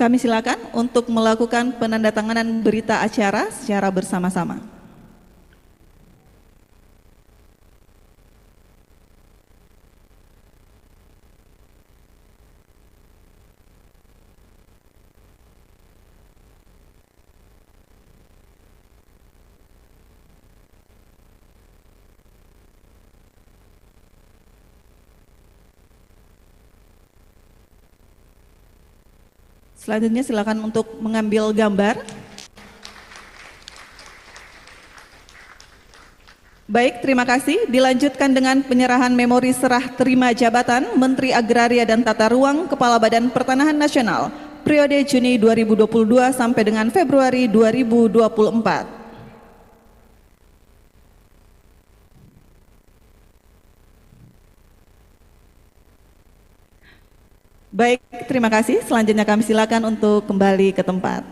Kami silakan untuk melakukan penandatanganan berita acara secara bersama-sama. Selanjutnya silakan untuk mengambil gambar. Baik, terima kasih. Dilanjutkan dengan penyerahan memori serah terima jabatan Menteri Agraria dan Tata Ruang Kepala Badan Pertanahan Nasional periode Juni 2022 sampai dengan Februari 2024. Baik, terima kasih. Selanjutnya kami silakan untuk kembali ke tempat.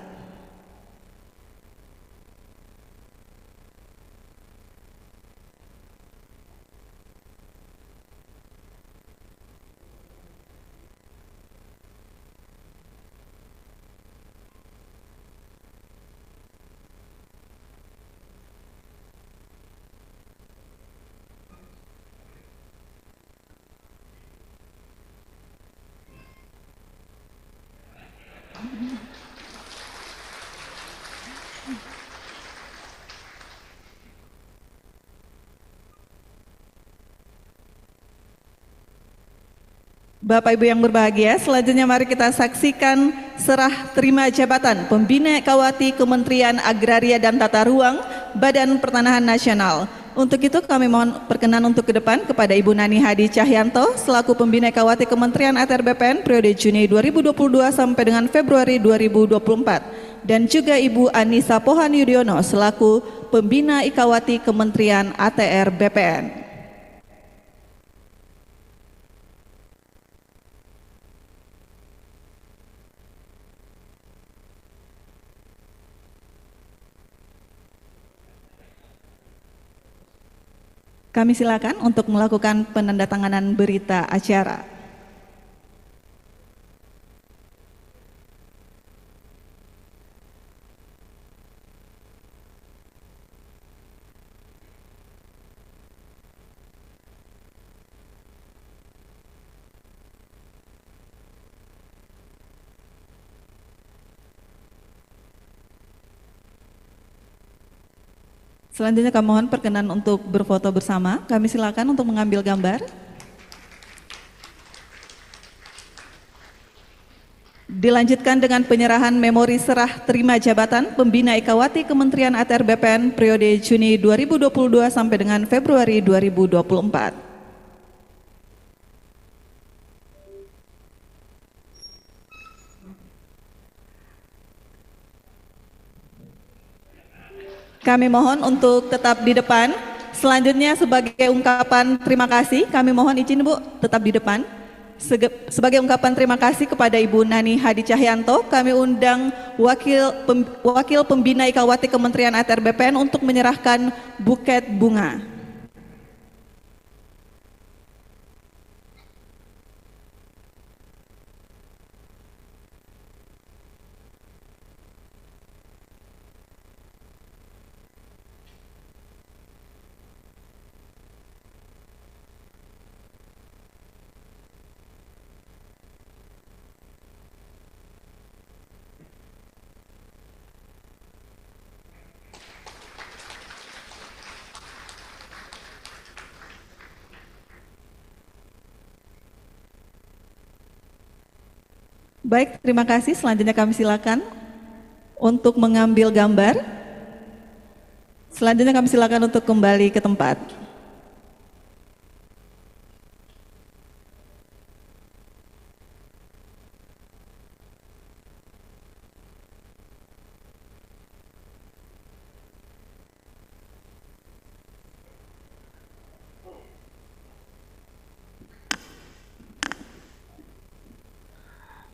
Bapak Ibu yang berbahagia, selanjutnya mari kita saksikan serah terima jabatan Pembina Kawati Kementerian Agraria dan Tata Ruang Badan Pertanahan Nasional. Untuk itu kami mohon perkenan untuk ke depan kepada Ibu Nani Hadi Cahyanto selaku Pembina Kawati Kementerian ATR BPN periode Juni 2022 sampai dengan Februari 2024 dan juga Ibu Anissa Pohan Yudhoyono selaku Pembina Ikawati Kementerian ATR BPN. Kami silakan untuk melakukan penandatanganan berita acara. Selanjutnya kami mohon perkenan untuk berfoto bersama. Kami silakan untuk mengambil gambar. Dilanjutkan dengan penyerahan memori serah terima jabatan Pembina Ikawati Kementerian ATR BPN periode Juni 2022 sampai dengan Februari 2024. Kami mohon untuk tetap di depan. Selanjutnya sebagai ungkapan terima kasih, kami mohon izin Bu tetap di depan. Sebagai ungkapan terima kasih kepada Ibu Nani Hadi Cahyanto, kami undang Wakil Pembina Ikawati Kementerian ATR BPN untuk menyerahkan buket bunga. Baik, terima kasih. Selanjutnya kami silakan untuk mengambil gambar. Selanjutnya kami silakan untuk kembali ke tempat.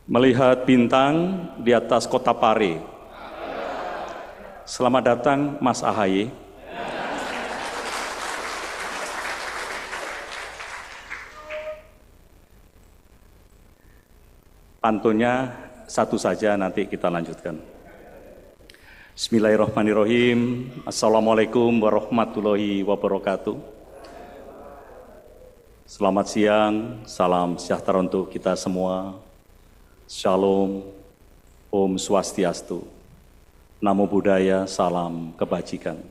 Melihat bintang di atas kota Pare. Selamat datang Mas AHY. Pantunnya satu saja nanti kita lanjutkan. Bismillahirrahmanirrahim. Assalamualaikum warahmatullahi wabarakatuh. Selamat siang, salam sejahtera untuk kita semua. Shalom, Om Swastiastu, Namo Buddhaya, salam kebajikan.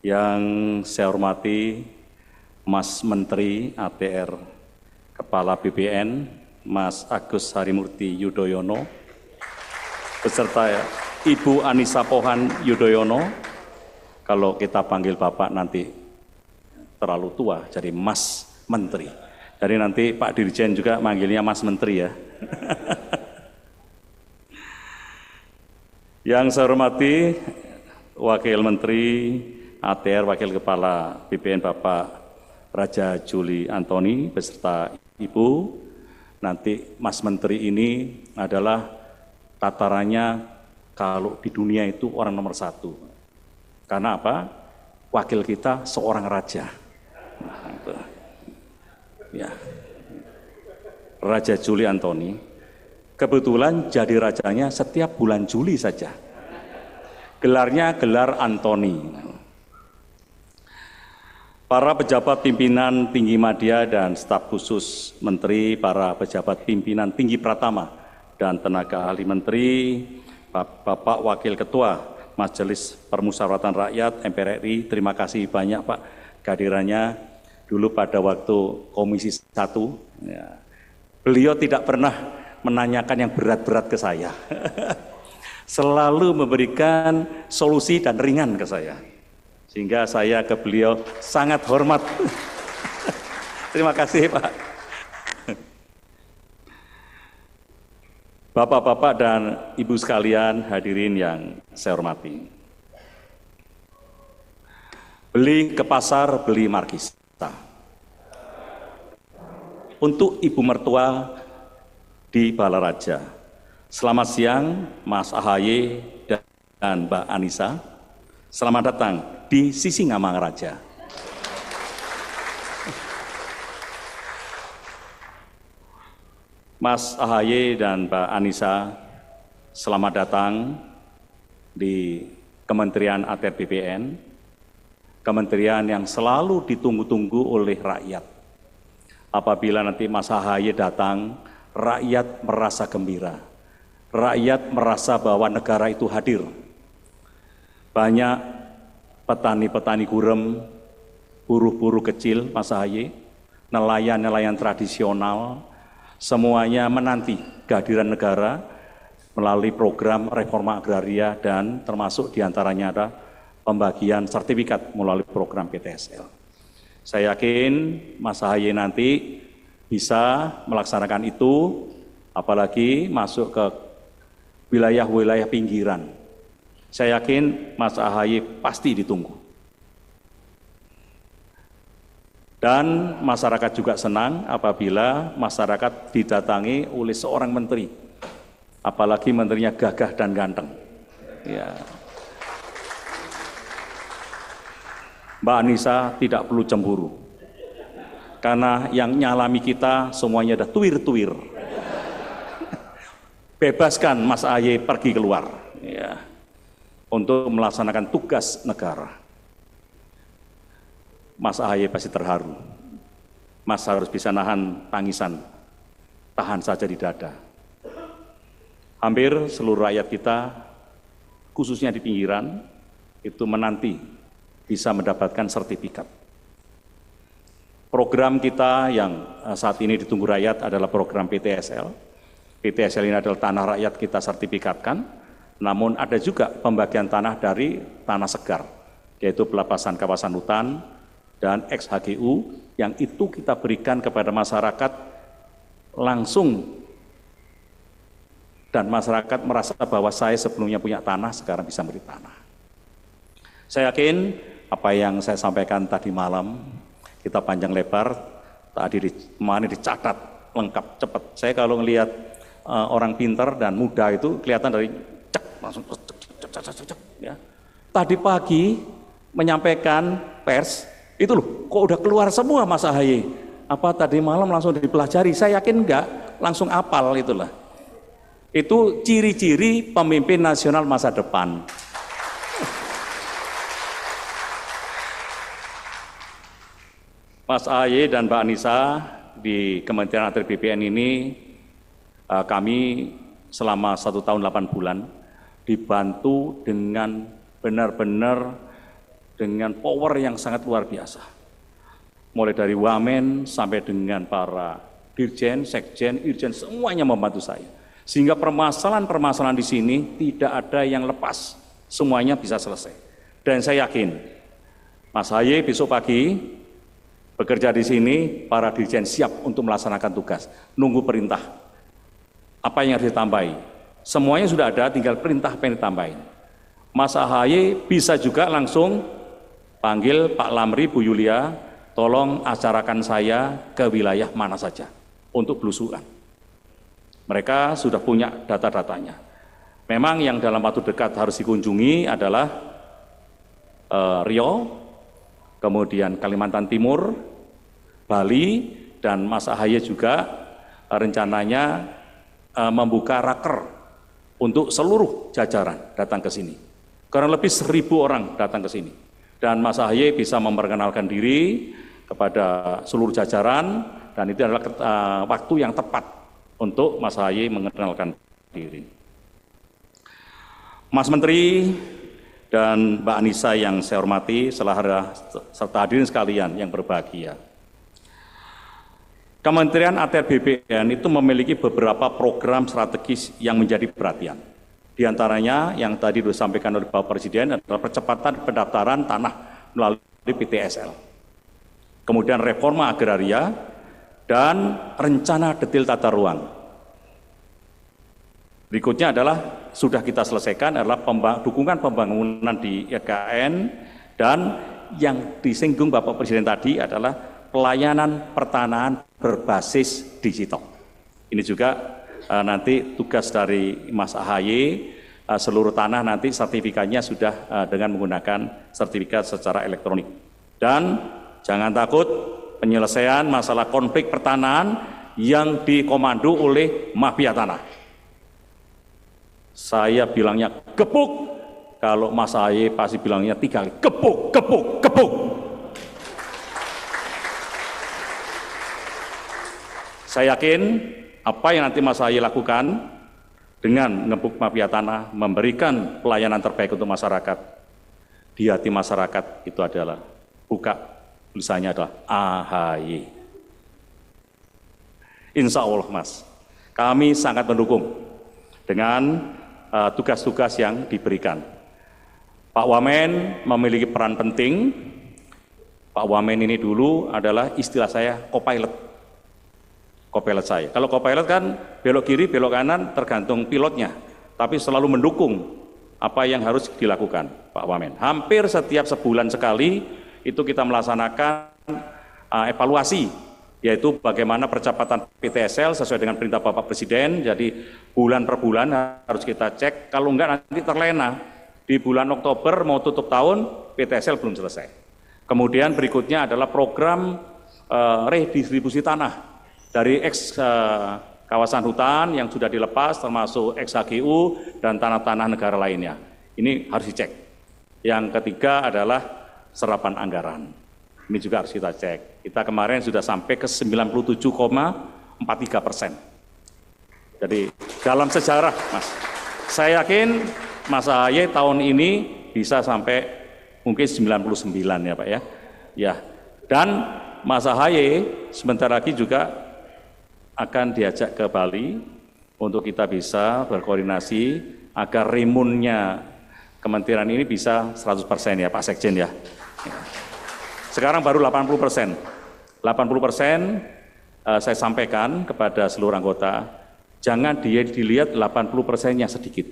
Yang saya hormati Mas Menteri ATR, Kepala BPN, Mas Agus Harimurti Yudhoyono, beserta Ibu Anissa Pohan Yudhoyono, kalau kita panggil Bapak nanti terlalu tua, jadi Mas Menteri. Jadi nanti Pak Dirjen juga manggilnya Mas Menteri ya. Yang saya hormati Wakil Menteri ATR, Wakil Kepala BPN Bapak Raja Juli Antoni, beserta Ibu. Nanti Mas Menteri ini adalah tatarannya kalau di dunia itu orang nomor 1. Karena apa? Wakil kita seorang raja. Nah, itu. Ya. Raja Juli Antoni. Kebetulan jadi rajanya setiap bulan Juli saja. Gelarnya gelar Antoni. Para pejabat pimpinan tinggi media dan staf khusus menteri, para pejabat pimpinan tinggi Pratama dan tenaga ahli menteri, Bapak Wakil Ketua Majelis Permusyawaratan Rakyat MPR RI, terima kasih banyak Pak kehadirannya dulu pada waktu Komisi 1. Ya. Beliau tidak pernah menanyakan yang berat-berat ke saya. Selalu memberikan solusi dan ringan ke saya. Sehingga saya ke beliau sangat hormat. Terima kasih Pak. Bapak-bapak dan Ibu sekalian, hadirin yang saya hormati. Beli ke pasar, beli markista. Untuk Ibu mertua di Balaraja. Selamat siang Mas AHY dan Mbak Anissa. Selamat datang di Sisingamangaraja. Mas AHY dan Mbak Anissa, selamat datang di Kementerian ATR BPN, kementerian yang selalu ditunggu-tunggu oleh rakyat. Apabila nanti Mas AHY datang, rakyat merasa gembira, rakyat merasa bahwa negara itu hadir. Banyak petani-petani gurem, buruh-buruh kecil, Mas AHY, nelayan-nelayan tradisional, semuanya menanti kehadiran negara melalui program reforma agraria dan termasuk diantaranya ada pembagian sertifikat melalui program PTSL. Saya yakin Mas AHY nanti bisa melaksanakan itu, apalagi masuk ke wilayah-wilayah pinggiran. Saya yakin Mas AHY pasti ditunggu. Dan masyarakat juga senang apabila masyarakat didatangi oleh seorang menteri, apalagi menterinya gagah dan ganteng. Ya. Mbak Anissa tidak perlu cemburu, karena yang nyalami kita semuanya ada tuir-tuir. Bebaskan Mas AHY pergi keluar, ya, untuk melaksanakan tugas negara. Mas AHY pasti terharu. Mas harus bisa nahan tangisan, tahan saja di dada. Hampir seluruh rakyat kita, khususnya di pinggiran, itu menanti bisa mendapatkan sertifikat. Program kita yang saat ini ditunggu rakyat adalah program PTSL. PTSL ini adalah tanah rakyat kita sertifikatkan, namun ada juga pembagian tanah dari tanah segar, yaitu pelepasan kawasan hutan, dan ex-HGU yang itu kita berikan kepada masyarakat langsung, dan masyarakat merasa bahwa saya sebelumnya punya tanah, sekarang bisa beri tanah. Saya yakin apa yang saya sampaikan tadi malam, kita panjang lebar, tadi kemarin dicatat lengkap, cepat. Saya kalau melihat orang pintar dan muda itu kelihatan dari cek, langsung cek, ya. Tadi pagi menyampaikan pers, itu loh, kok udah keluar semua Mas AHY? Apa tadi malam langsung dipelajari? Saya yakin enggak, langsung apal itulah. Itu ciri-ciri pemimpin nasional masa depan. Mas AHY dan Mbak Anissa di Kementerian Atr BPN ini kami selama 1 tahun 8 bulan dibantu dengan benar-benar dengan power yang sangat luar biasa. Mulai dari wamen sampai dengan para dirjen, sekjen, irjen, semuanya membantu saya. Sehingga permasalahan-permasalahan di sini tidak ada yang lepas, semuanya bisa selesai. Dan saya yakin, Mas AHY besok pagi bekerja di sini, para dirjen siap untuk melaksanakan tugas, nunggu perintah. Apa yang harus ditambahi? Semuanya sudah ada, tinggal perintah apa yang ditambahin. Mas AHY bisa juga langsung panggil Pak Lamri, Bu Yulia, tolong acarakan saya ke wilayah mana saja untuk belusukan. Mereka sudah punya data-datanya. Memang yang dalam waktu dekat harus dikunjungi adalah Riau, kemudian Kalimantan Timur, Bali, dan Mas AHY juga rencananya membuka raker untuk seluruh jajaran datang ke sini. Kurang lebih 1.000 orang datang ke sini. Dan Mas AHY bisa memperkenalkan diri kepada seluruh jajaran, dan itu adalah waktu yang tepat untuk Mas AHY mengenalkan diri. Mas Menteri dan Mbak Anissa yang saya hormati, serta hadirin sekalian yang berbahagia. Kementerian Atr BPN itu memiliki beberapa program strategis yang menjadi perhatian. Di antaranya yang tadi disampaikan oleh Bapak Presiden adalah percepatan pendaftaran tanah melalui PTSL. Kemudian reforma agraria dan rencana detail tata ruang. Berikutnya adalah sudah kita selesaikan adalah dukungan pembangunan di IKN, dan yang disinggung Bapak Presiden tadi adalah pelayanan pertanahan berbasis digital. Ini juga nanti tugas dari Mas AHY, seluruh tanah nanti sertifikatnya sudah dengan menggunakan sertifikat secara elektronik. Dan jangan takut, penyelesaian masalah konflik pertanahan yang dikomando oleh mafia tanah. Saya bilangnya gebuk, kalau Mas AHY pasti bilangnya 3 kali, gebuk, gebuk, gebuk. Saya yakin apa yang nanti Mas AHY lakukan dengan ngebuk mafia tanah, memberikan pelayanan terbaik untuk masyarakat, di hati masyarakat itu adalah buka tulisannya adalah AHY. Insya Allah Mas, kami sangat mendukung dengan tugas-tugas yang diberikan. Pak Wamen memiliki peran penting. Pak Wamen ini dulu adalah istilah saya co-pilot saya. Kalau co-pilot kan belok kiri, belok kanan tergantung pilotnya, tapi selalu mendukung apa yang harus dilakukan Pak Wamen. Hampir setiap sebulan sekali itu kita melaksanakan evaluasi, yaitu bagaimana percepatan PTSL sesuai dengan perintah Bapak Presiden. Jadi bulan per bulan harus kita cek, kalau enggak nanti terlena. Di bulan Oktober mau tutup tahun, PTSL belum selesai. Kemudian berikutnya adalah program redistribusi tanah dari kawasan hutan yang sudah dilepas, termasuk HGU dan tanah-tanah negara lainnya. Ini harus dicek. Yang ketiga adalah serapan anggaran. Ini juga harus kita cek. Kita kemarin sudah sampai ke 97,43%. Jadi dalam sejarah, Mas, saya yakin Mas AHY tahun ini bisa sampai mungkin 99 ya Pak ya. Ya. Dan Mas AHY sebentar lagi juga akan diajak ke Bali untuk kita bisa berkoordinasi agar rimunnya kementerian ini bisa 100% ya Pak Sekjen ya. Sekarang baru 80%. 80% saya sampaikan kepada seluruh anggota, jangan dilihat 80%-nya sedikit,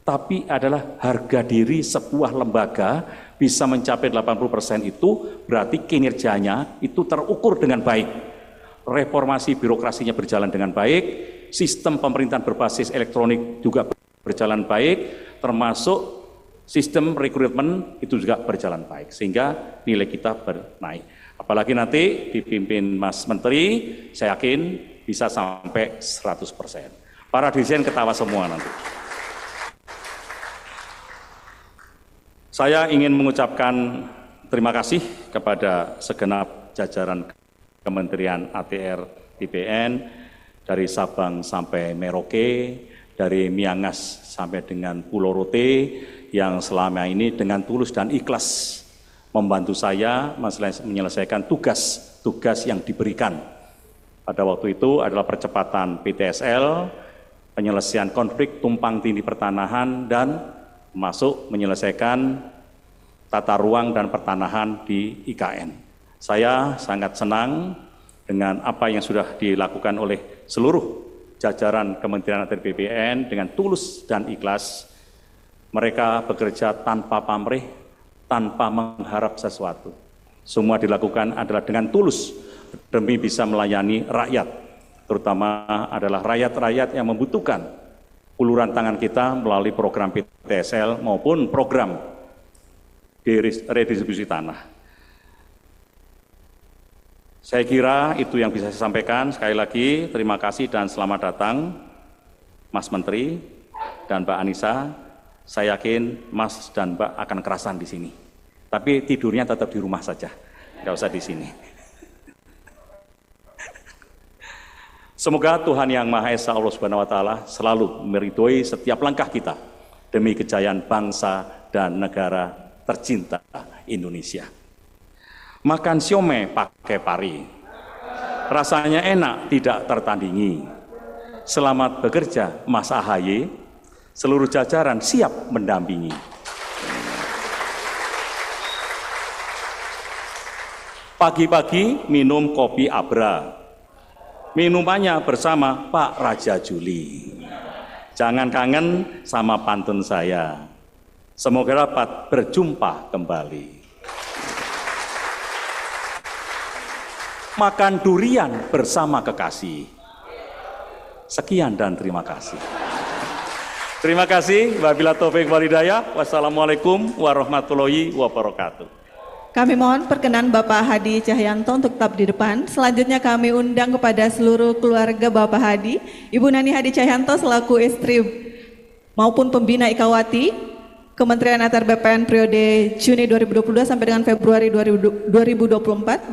tapi adalah harga diri sebuah lembaga bisa mencapai 80% itu berarti kinerjanya itu terukur dengan baik. Reformasi birokrasinya berjalan dengan baik, sistem pemerintahan berbasis elektronik juga berjalan baik, termasuk sistem rekrutmen itu juga berjalan baik, sehingga nilai kita bernaik. Apalagi nanti dipimpin Mas Menteri, saya yakin bisa sampai 100%. Para dirjen ketawa semua nanti. Saya ingin mengucapkan terima kasih kepada segenap jajaran Kementerian ATR BPN dari Sabang sampai Merauke, dari Miangas sampai dengan Pulau Rote yang selama ini dengan tulus dan ikhlas membantu saya menyelesaikan tugas yang diberikan. Pada waktu itu adalah percepatan PTSL, penyelesaian konflik tumpang tindih pertanahan, dan masuk menyelesaikan tata ruang dan pertanahan di IKN. Saya sangat senang dengan apa yang sudah dilakukan oleh seluruh jajaran Kementerian ATR BPN dengan tulus dan ikhlas. Mereka bekerja tanpa pamrih, tanpa mengharap sesuatu. Semua dilakukan adalah dengan tulus demi bisa melayani rakyat, terutama adalah rakyat-rakyat yang membutuhkan uluran tangan kita melalui program PTSL maupun program redistribusi tanah. Saya kira itu yang bisa saya sampaikan. Sekali lagi terima kasih dan selamat datang Mas Menteri dan Mbak Anissa. Saya yakin Mas dan Mbak akan kerasan di sini. Tapi tidurnya tetap di rumah saja, nggak usah di sini. Semoga Tuhan Yang Maha Esa Allah Subhanahu wa Ta'ala selalu meridhoi setiap langkah kita demi kejayaan bangsa dan negara tercinta Indonesia. Makan siomay pakai pari, rasanya enak tidak tertandingi. Selamat bekerja Mas AHY, seluruh jajaran siap mendampingi. Pagi-pagi minum kopi Abra, minumannya bersama Pak Raja Juli. Jangan kangen sama pantun saya. Semoga dapat berjumpa kembali. Makan durian bersama kekasih. Sekian dan terima kasih. Terima kasih. Wabillahi taufiq wal hidayah. Wassalamualaikum warahmatullahi wabarakatuh. Kami mohon perkenan Bapak Hadi Cahyanto untuk tetap di depan. Selanjutnya kami undang kepada seluruh keluarga Bapak Hadi, Ibu Nani Hadi Cahyanto selaku istri maupun pembina IKAWATI Kementerian ATR BPN periode Juni 2022 sampai dengan Februari 2024,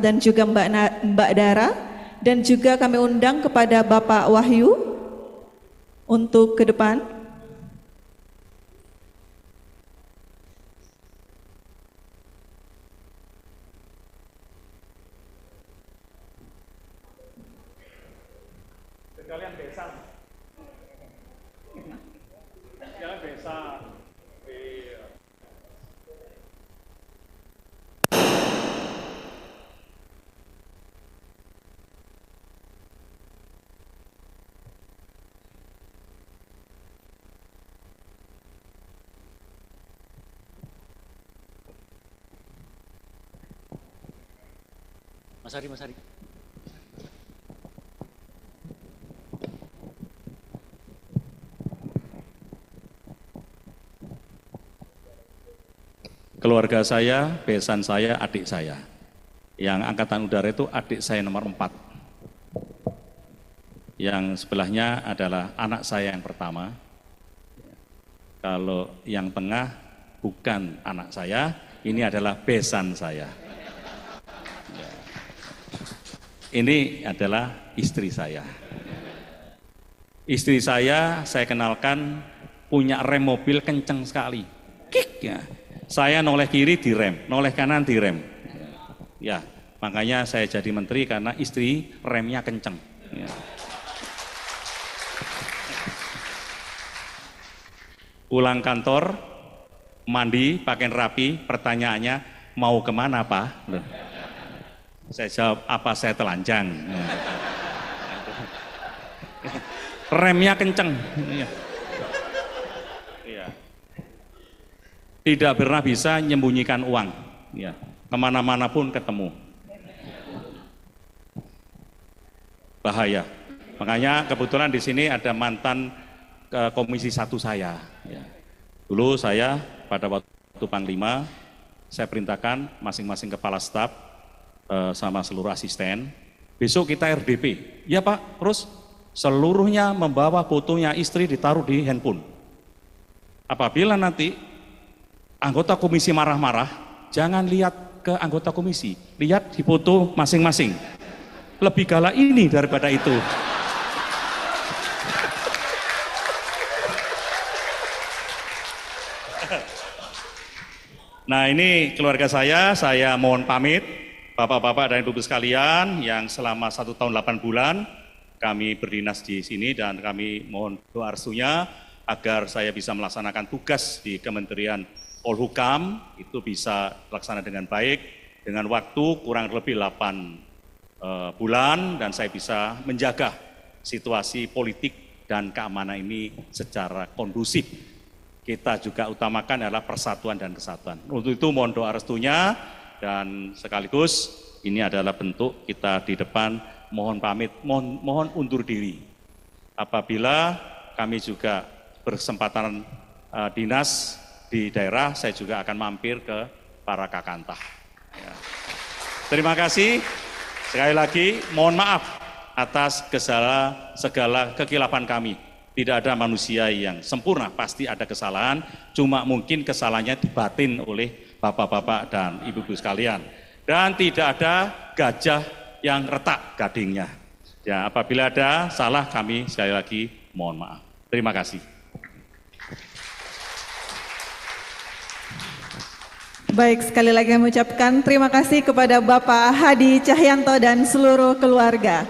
dan juga Mbak Dara, dan juga kami undang kepada Bapak Wahyu untuk ke depan. Kalian besan. Kalian besan. Mas Hari. Keluarga saya, besan saya, adik saya. Yang angkatan udara itu adik saya nomor 4. Yang sebelahnya adalah anak saya yang pertama. Kalau yang tengah bukan anak saya, ini adalah besan saya. Ini adalah istri saya. Istri saya kenalkan punya rem mobil kenceng sekali. Kik ya. Saya noleh kiri direm, noleh kanan direm. Ya, makanya saya jadi menteri karena istri remnya kenceng. Ya. Pulang kantor, mandi, pakaian rapi, pertanyaannya mau kemana Pak? Loh. Saya jawab, apa saya telanjang? Remnya kenceng. Iya. Tidak pernah bisa menyembunyikan uang. Ya. Kemana-mana pun ketemu. Bahaya. Makanya kebetulan di sini ada mantan Komisi 1 saya. Ya. Dulu saya pada waktu Panglima, saya perintahkan masing-masing kepala staf sama seluruh asisten, besok kita RDP. Ya Pak, terus seluruhnya membawa fotonya istri ditaruh di handphone. Apabila nanti anggota komisi marah-marah, jangan lihat ke anggota komisi, lihat di foto masing-masing. Lebih galak ini daripada itu. Nah, ini keluarga saya mohon pamit, Bapak-bapak dan Ibu-ibu sekalian yang selama 1 tahun 8 bulan kami berdinas di sini, dan kami mohon doa restunya agar saya bisa melaksanakan tugas di Kementerian Polhukam itu bisa terlaksana dengan baik, dengan waktu kurang lebih 8 bulan, dan saya bisa menjaga situasi politik dan keamanan ini secara kondusif. Kita juga utamakan adalah persatuan dan kesatuan. Untuk itu mohon doa restunya, dan sekaligus ini adalah bentuk kita di depan mohon pamit, mohon undur diri. Apabila kami juga bersempatan dinas di daerah, saya juga akan mampir ke para kakantah. Ya. Terima kasih. Sekali lagi mohon maaf atas segala kekhilafan kami. Tidak ada manusia yang sempurna, pasti ada kesalahan, cuma mungkin kesalahannya dibatin oleh bapak-bapak dan ibu-ibu sekalian. Dan tidak ada gajah yang retak gadingnya. Ya, apabila ada salah, kami sekali lagi mohon maaf. Terima kasih. Baik, sekali lagi kami ucapkan terima kasih kepada Bapak Hadi Cahyanto dan seluruh keluarga.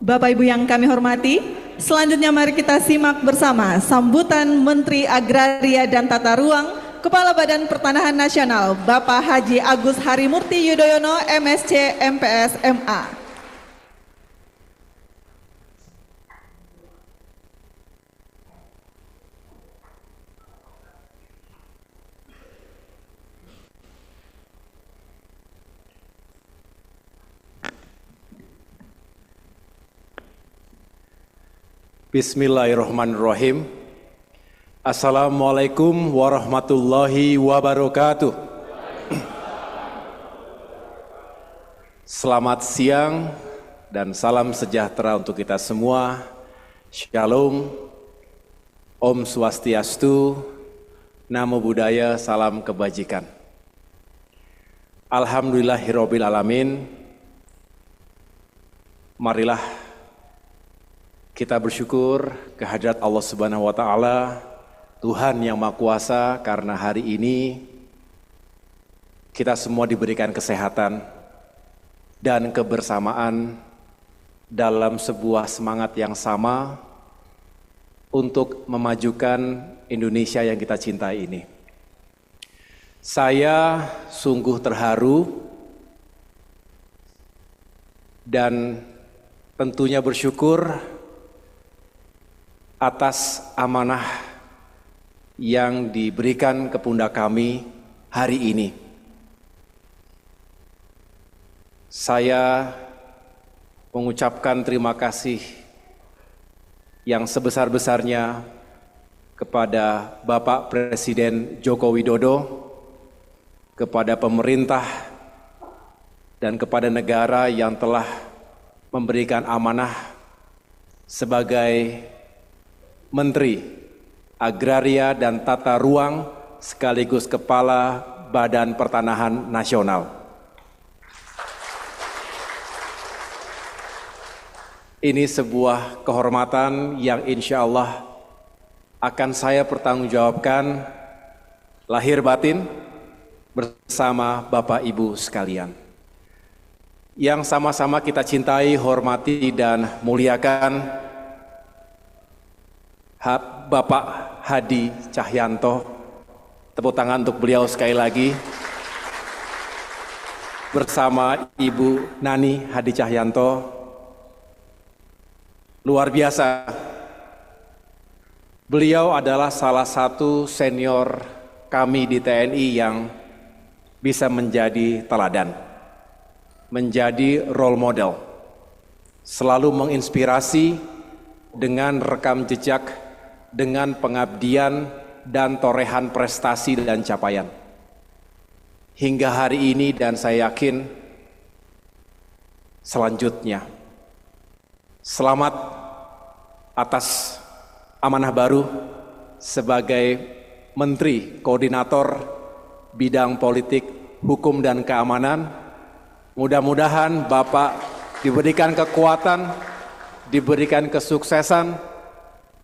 Bapak Ibu yang kami hormati, selanjutnya mari kita simak bersama sambutan Menteri Agraria dan Tata Ruang, Kepala Badan Pertanahan Nasional, Bapak Haji Agus Harimurti Yudhoyono, MSc, MPS, MA. Bismillahirrahmanirrahim. Assalamualaikum warahmatullahi wabarakatuh. Selamat siang dan salam sejahtera untuk kita semua. Shalom, Om Swastiastu, Namo Buddhaya, salam kebajikan. Alhamdulillahirabbil alamin. Marilah kita bersyukur kehadirat Allah Subhanahu wa Ta'ala, Tuhan yang Maha Kuasa, karena hari ini kita semua diberikan kesehatan dan kebersamaan dalam sebuah semangat yang sama untuk memajukan Indonesia yang kita cintai ini. Saya sungguh terharu dan tentunya bersyukur atas amanah yang diberikan ke pundak kami hari ini. Saya mengucapkan terima kasih yang sebesar-besarnya kepada Bapak Presiden Joko Widodo, kepada pemerintah, dan kepada negara yang telah memberikan amanah sebagai Menteri Agraria dan Tata Ruang sekaligus Kepala Badan Pertanahan Nasional. Ini sebuah kehormatan yang insya Allah akan saya pertanggungjawabkan lahir batin bersama Bapak Ibu sekalian. Yang sama-sama kita cintai, hormati, dan muliakan Bapak Hadi Cahyanto. Tepuk tangan untuk beliau sekali lagi. bersama Ibu Nani Hadi Cahyanto. Luar biasa. Beliau adalah salah satu senior kami di TNI yang bisa menjadi teladan, menjadi role model, selalu menginspirasi dengan rekam jejak, dengan pengabdian dan torehan prestasi dan capaian. Hingga hari ini dan saya yakin selanjutnya. Selamat atas amanah baru sebagai Menteri Koordinator Bidang Politik, Hukum dan Keamanan. Mudah-mudahan Bapak diberikan kekuatan, diberikan kesuksesan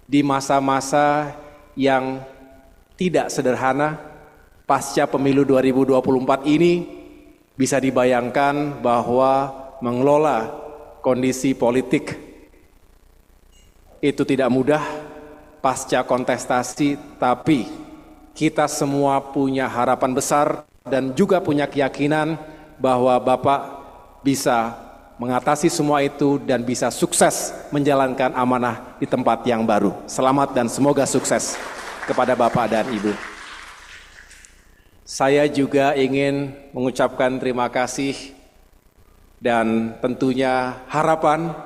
di masa-masa yang tidak sederhana. Pasca pemilu 2024 ini bisa dibayangkan bahwa mengelola kondisi politik itu tidak mudah pasca kontestasi, tapi kita semua punya harapan besar dan juga punya keyakinan bahwa Bapak bisa mengatasi semua itu dan bisa sukses menjalankan amanah di tempat yang baru. Selamat dan semoga sukses kepada Bapak dan Ibu. Saya juga ingin mengucapkan terima kasih dan tentunya harapan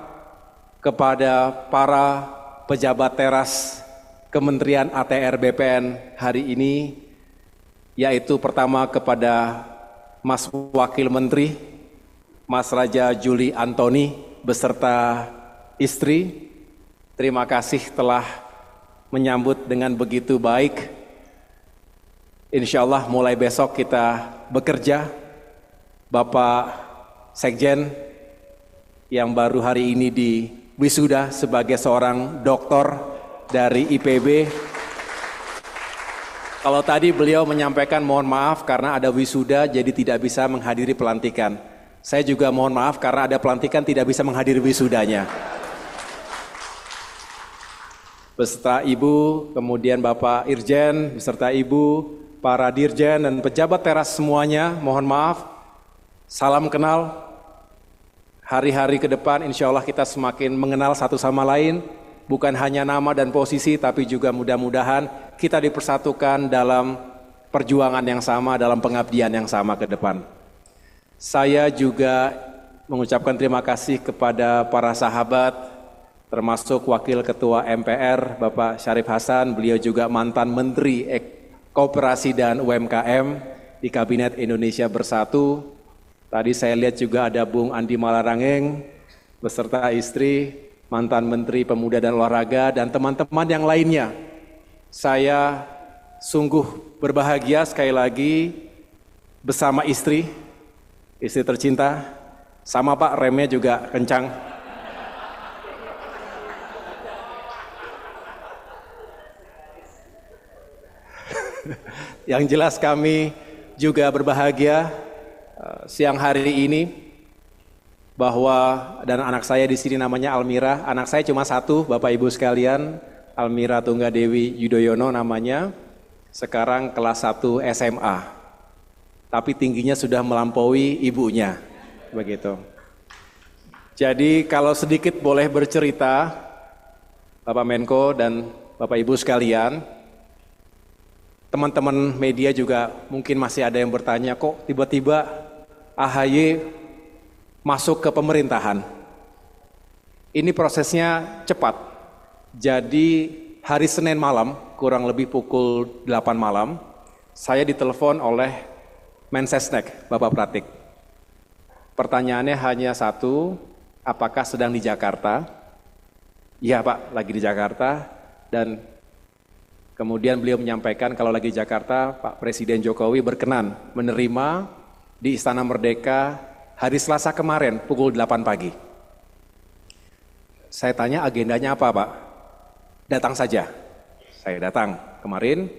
kepada para pejabat teras Kementerian ATR BPN hari ini, yaitu pertama kepada Mas Wakil Menteri, Mas Raja Juli Antoni beserta istri. Terima kasih telah menyambut dengan begitu baik. Insya Allah mulai besok kita bekerja. Bapak Sekjen yang baru hari ini di wisuda sebagai seorang doktor dari IPB. Kalau tadi beliau menyampaikan mohon maaf karena ada wisuda jadi tidak bisa menghadiri pelantikan. Saya juga mohon maaf karena ada pelantikan tidak bisa menghadiri wisudanya. Beserta Ibu, kemudian Bapak Irjen, beserta Ibu, para dirjen dan pejabat teras semuanya, mohon maaf, salam kenal. Hari-hari ke depan insya Allah kita semakin mengenal satu sama lain, bukan hanya nama dan posisi, tapi juga mudah-mudahan kita dipersatukan dalam perjuangan yang sama, dalam pengabdian yang sama ke depan. Saya juga mengucapkan terima kasih kepada para sahabat, termasuk Wakil Ketua MPR, Bapak Syarif Hasan, beliau juga mantan Menteri Koperasi dan UMKM di Kabinet Indonesia Bersatu. Tadi saya lihat juga ada Bung Andi Malarangeng beserta istri, mantan Menteri Pemuda dan Olahraga, dan teman-teman yang lainnya. Saya sungguh berbahagia sekali lagi bersama istri tercinta, sama Pak remnya juga kencang. Yang jelas kami juga berbahagia siang hari ini bahwa dan anak saya di sini namanya Almira. Anak saya cuma satu, Bapak Ibu sekalian, Almira Tunggadewi Yudhoyono namanya. Sekarang kelas 1 SMA. Tapi tingginya sudah melampaui ibunya. Begitu. Jadi kalau sedikit boleh bercerita, Bapak Menko dan Bapak Ibu sekalian, teman-teman media juga mungkin masih ada yang bertanya, kok tiba-tiba AHY masuk ke pemerintahan. Ini prosesnya cepat. Jadi hari Senin malam, kurang lebih pukul 8 malam, saya ditelepon oleh Mensesnek, Bapak Pratik. Pertanyaannya hanya satu, apakah sedang di Jakarta? Iya Pak, lagi di Jakarta. Dan kemudian beliau menyampaikan kalau lagi di Jakarta, Pak Presiden Jokowi berkenan menerima di Istana Merdeka hari Selasa kemarin pukul 8 pagi. Saya tanya agendanya apa Pak? Datang saja. Saya datang kemarin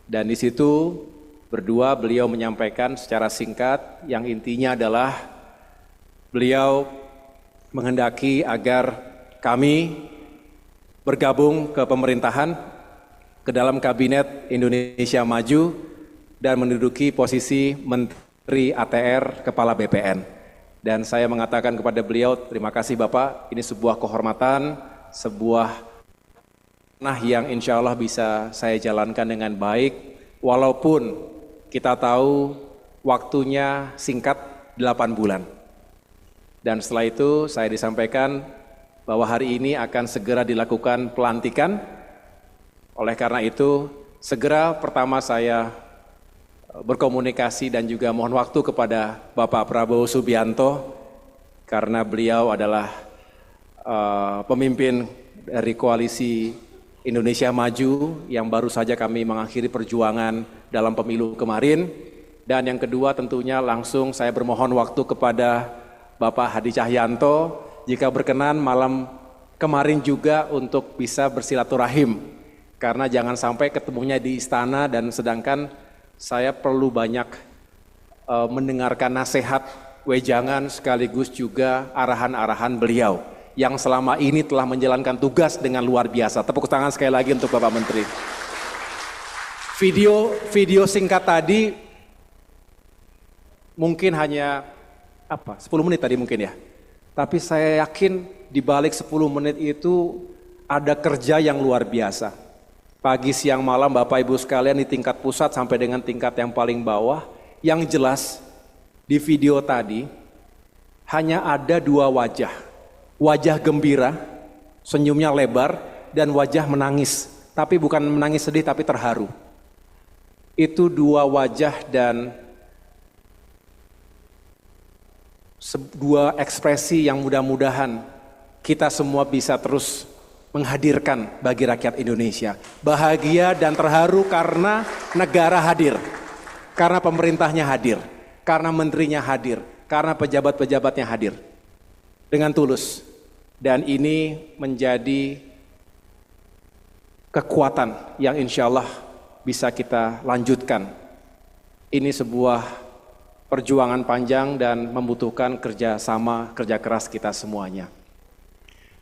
dan di situ berdua beliau menyampaikan secara singkat yang intinya adalah beliau menghendaki agar kami bergabung ke pemerintahan, ke dalam Kabinet Indonesia Maju dan menduduki posisi Menteri Menteri ATR, Kepala BPN. Dan saya mengatakan kepada beliau, terima kasih Bapak, ini sebuah kehormatan, sebuah yang insya Allah bisa saya jalankan dengan baik, walaupun kita tahu waktunya singkat 8 bulan. Dan setelah itu saya disampaikan bahwa hari ini akan segera dilakukan pelantikan. Oleh karena itu, segera pertama saya berkomunikasi dan juga mohon waktu kepada Bapak Prabowo Subianto, karena beliau adalah pemimpin dari koalisi Indonesia Maju yang baru saja kami mengakhiri perjuangan dalam pemilu kemarin. Dan yang kedua tentunya langsung saya bermohon waktu kepada Bapak Hadi Cahyanto, jika berkenan malam kemarin juga untuk bisa bersilaturahim. Karena jangan sampai ketemunya di istana dan sedangkan saya perlu banyak mendengarkan nasihat, wejangan sekaligus juga arahan-arahan beliau yang selama ini telah menjalankan tugas dengan luar biasa. Tepuk tangan sekali lagi untuk Bapak Menteri. Video singkat tadi mungkin hanya 10 menit tadi mungkin ya. Tapi saya yakin di balik 10 menit itu ada kerja yang luar biasa. Pagi, siang, malam Bapak Ibu sekalian di tingkat pusat sampai dengan tingkat yang paling bawah. Yang jelas di video tadi hanya ada 2 wajah. Wajah gembira, senyumnya lebar, dan wajah menangis. Tapi bukan menangis sedih tapi terharu. Itu 2 wajah dan 2 ekspresi yang mudah-mudahan kita semua bisa terus menghadirkan bagi rakyat Indonesia. Bahagia dan terharu karena negara hadir, karena pemerintahnya hadir, karena menterinya hadir, karena pejabat-pejabatnya hadir dengan tulus. Dan ini menjadi kekuatan yang insya Allah bisa kita lanjutkan. Ini sebuah perjuangan panjang dan membutuhkan kerja sama, kerja keras kita semuanya.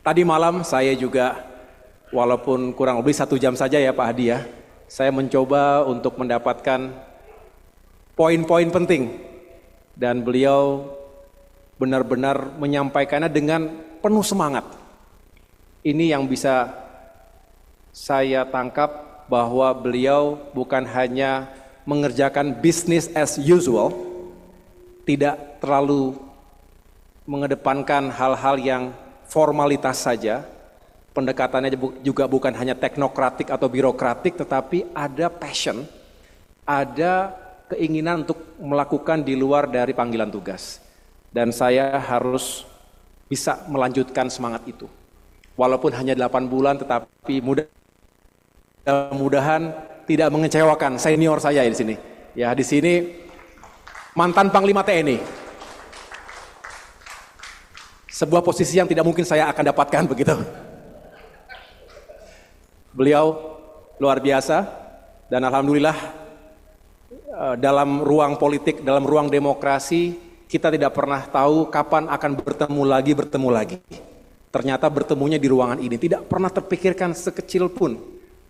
Tadi malam saya juga, walaupun kurang lebih 1 jam saja ya Pak Hadi ya, saya mencoba untuk mendapatkan poin-poin penting. Dan beliau benar-benar menyampaikannya dengan penuh semangat. Ini yang bisa saya tangkap bahwa beliau bukan hanya mengerjakan business as usual, tidak terlalu mengedepankan hal-hal yang formalitas saja, pendekatannya juga bukan hanya teknokratik atau birokratik, tetapi ada passion, ada keinginan untuk melakukan di luar dari panggilan tugas. Dan saya harus bisa melanjutkan semangat itu. Walaupun hanya 8 bulan, tetapi mudah-mudahan tidak mengecewakan senior saya di sini. Ya, di sini mantan Panglima TNI. Sebuah posisi yang tidak mungkin saya akan dapatkan begitu. Beliau luar biasa dan alhamdulillah dalam ruang politik, dalam ruang demokrasi kita tidak pernah tahu kapan akan bertemu lagi. Ternyata bertemunya di ruangan ini. Tidak pernah terpikirkan sekecil pun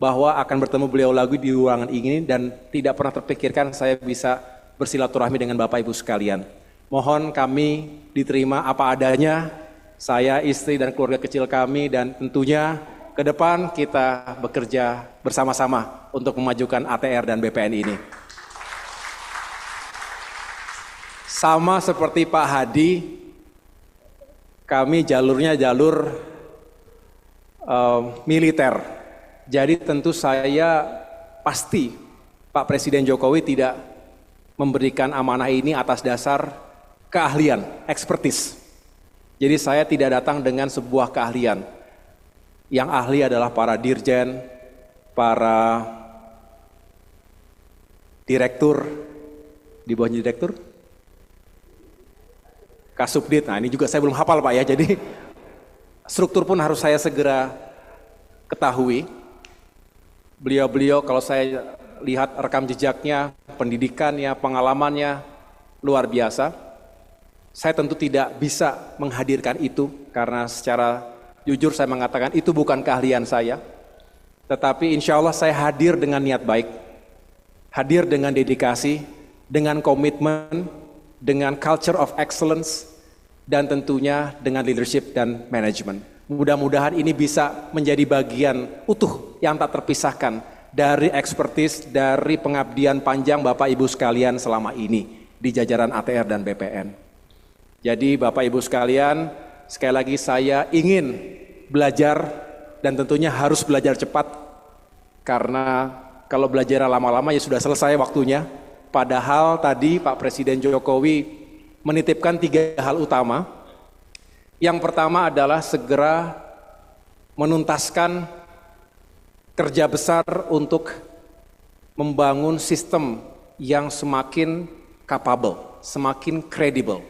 bahwa akan bertemu beliau lagi di ruangan ini dan tidak pernah terpikirkan saya bisa bersilaturahmi dengan Bapak Ibu sekalian. Mohon kami diterima apa adanya, saya, istri dan keluarga kecil kami, dan tentunya ke depan kita bekerja bersama-sama untuk memajukan ATR dan BPN ini. Sama seperti Pak Hadi, kami jalurnya jalur militer. Jadi tentu saya pasti Pak Presiden Jokowi tidak memberikan amanah ini atas dasar keahlian, expertise. Jadi saya tidak datang dengan sebuah keahlian. Yang ahli adalah para dirjen, para direktur, di bawahnya direktur, Kasubdit. Nah ini juga saya belum hafal Pak ya, jadi struktur pun harus saya segera ketahui. Beliau-beliau kalau saya lihat rekam jejaknya, pendidikannya, pengalamannya luar biasa. Saya tentu tidak bisa menghadirkan itu karena secara jujur saya mengatakan itu bukan keahlian saya. Tetapi insya Allah saya hadir dengan niat baik, hadir dengan dedikasi, dengan komitmen, dengan culture of excellence, dan tentunya dengan leadership dan management. Mudah-mudahan ini bisa menjadi bagian utuh yang tak terpisahkan dari ekspertis, dari pengabdian panjang Bapak Ibu sekalian selama ini di jajaran ATR dan BPN. Jadi Bapak Ibu sekalian, sekali lagi saya ingin belajar dan tentunya harus belajar cepat, karena kalau belajar lama-lama ya sudah selesai waktunya. Padahal tadi Pak Presiden Jokowi menitipkan 3 hal utama. Yang pertama adalah segera menuntaskan kerja besar untuk membangun sistem yang semakin capable, semakin kredibel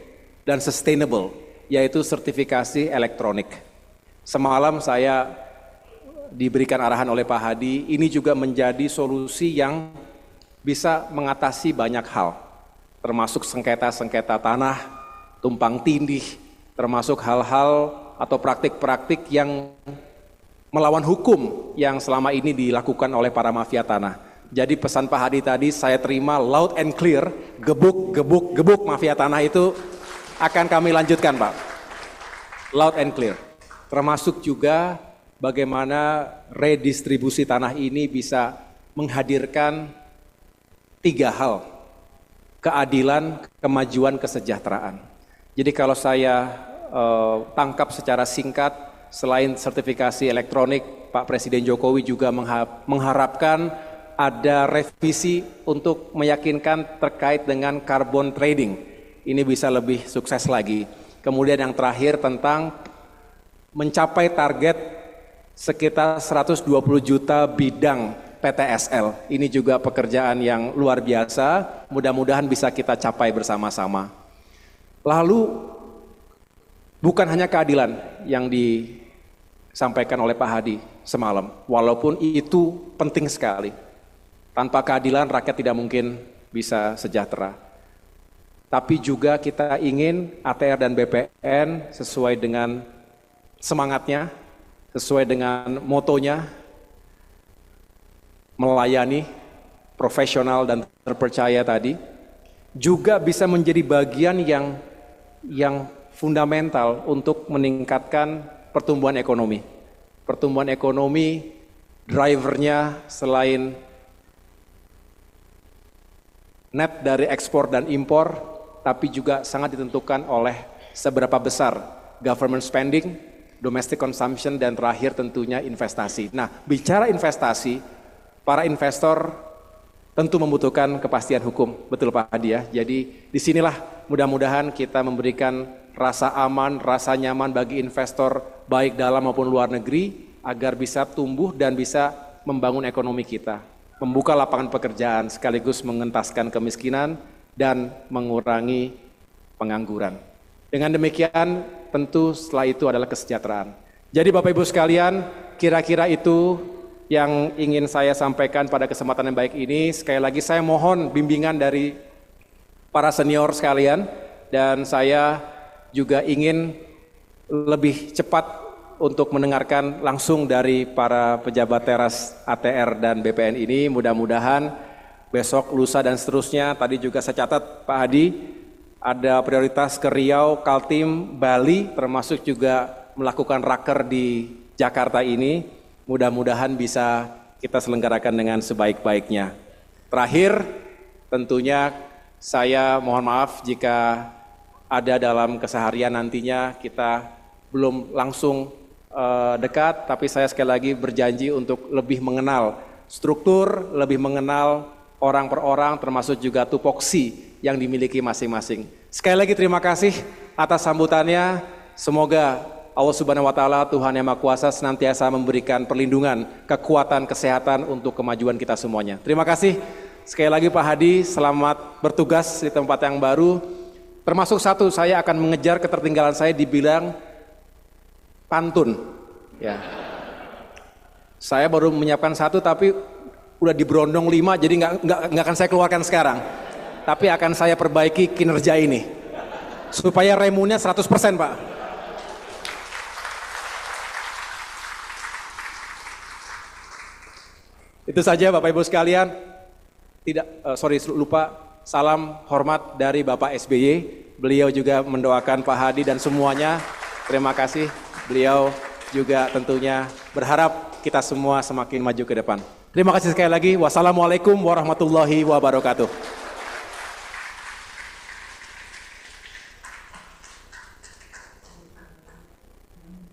dan sustainable, yaitu sertifikasi elektronik. Semalam saya diberikan arahan oleh Pak Hadi, ini juga menjadi solusi yang bisa mengatasi banyak hal, termasuk sengketa-sengketa tanah, tumpang tindih, termasuk hal-hal atau praktik-praktik yang melawan hukum yang selama ini dilakukan oleh para mafia tanah. Jadi pesan Pak Hadi tadi saya terima loud and clear, gebuk, gebuk, gebuk mafia tanah itu akan kami lanjutkan, Pak. Loud and clear. Termasuk juga bagaimana redistribusi tanah ini bisa menghadirkan 3 hal. Keadilan, kemajuan, kesejahteraan. Jadi kalau saya tangkap secara singkat, selain sertifikasi elektronik, Pak Presiden Jokowi juga mengharapkan ada revisi untuk meyakinkan terkait dengan carbon trading. Ini bisa lebih sukses lagi. Kemudian yang terakhir tentang mencapai target sekitar 120 juta bidang PTSL. Ini juga pekerjaan yang luar biasa, mudah-mudahan bisa kita capai bersama-sama. Lalu bukan hanya keadilan yang disampaikan oleh Pak Hadi semalam, walaupun itu penting sekali. Tanpa keadilan rakyat tidak mungkin bisa sejahtera. Tapi juga kita ingin ATR dan BPN sesuai dengan semangatnya, sesuai dengan motonya, melayani, profesional dan terpercaya tadi, juga bisa menjadi bagian yang fundamental untuk meningkatkan pertumbuhan ekonomi. Pertumbuhan ekonomi, drivernya selain net dari ekspor dan impor, tapi juga sangat ditentukan oleh seberapa besar government spending, domestic consumption, dan terakhir tentunya investasi. Nah, bicara investasi, para investor tentu membutuhkan kepastian hukum, betul Pak Hadi ya. Jadi disinilah mudah-mudahan kita memberikan rasa aman, rasa nyaman bagi investor baik dalam maupun luar negeri agar bisa tumbuh dan bisa membangun ekonomi kita, membuka lapangan pekerjaan sekaligus mengentaskan kemiskinan dan mengurangi pengangguran. Dengan demikian tentu setelah itu adalah kesejahteraan. Jadi Bapak Ibu sekalian, kira-kira itu yang ingin saya sampaikan pada kesempatan yang baik ini. Sekali lagi saya mohon bimbingan dari para senior sekalian, dan saya juga ingin lebih cepat untuk mendengarkan langsung dari para pejabat teras ATR dan BPN ini. Mudah-mudahan besok, lusa dan seterusnya, tadi juga saya catat Pak Hadi, ada prioritas ke Riau, Kaltim, Bali, termasuk juga melakukan raker di Jakarta ini. Mudah-mudahan bisa kita selenggarakan dengan sebaik-baiknya. Terakhir, tentunya saya mohon maaf jika ada dalam keseharian nantinya kita belum langsung dekat, tapi saya sekali lagi berjanji untuk lebih mengenal struktur, lebih mengenal orang per orang, termasuk juga tupoksi yang dimiliki masing-masing. Sekali lagi terima kasih atas sambutannya. Semoga Allah Subhanahu wa Ta'ala, Tuhan Yang Maha Kuasa, senantiasa memberikan perlindungan, kekuatan, kesehatan untuk kemajuan kita semuanya. Terima kasih sekali lagi Pak Hadi, selamat bertugas di tempat yang baru. Termasuk satu, saya akan mengejar ketertinggalan saya di bidang pantun. Ya. Saya baru menyiapkan satu, tapi udah diberondong 5, jadi nggak akan saya keluarkan sekarang. Tapi akan saya perbaiki kinerja ini supaya remunnya 100% Pak. Itu saja Bapak Ibu sekalian. Lupa salam hormat dari Bapak SBY. Beliau juga mendoakan Pak Hadi dan semuanya. Terima kasih. Beliau juga tentunya berharap kita semua semakin maju ke depan. Terima kasih sekali lagi. Wassalamualaikum warahmatullahi wabarakatuh.